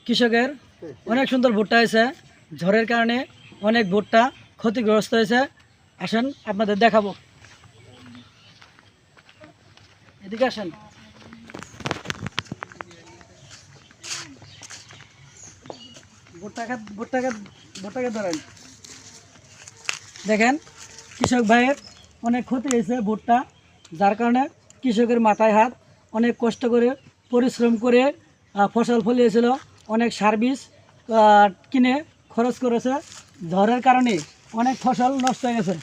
কৃষকের অনেক সুন্দর ভুট্টা হয়েছে, ঝড়ের কারণে অনেক ভুট্টা ক্ষতিগ্রস্ত হয়েছে। আসেন আপনাদের দেখাবো, এদিকে আসেন। ভুট্টাকে ধরেন, দেখেন কৃষক ভাইয়ের অনেক ক্ষতি হয়েছে ভুট্টা, যার কারণে কৃষকের মাথায় হাত। অনেক কষ্ট করে পরিশ্রম করে ফসল ফলিয়েছিল, অনেক সার বীজ কিনে খরচ করেছে, ঝড়ের কারণে অনেক ফসল নষ্ট হয়ে গেছে।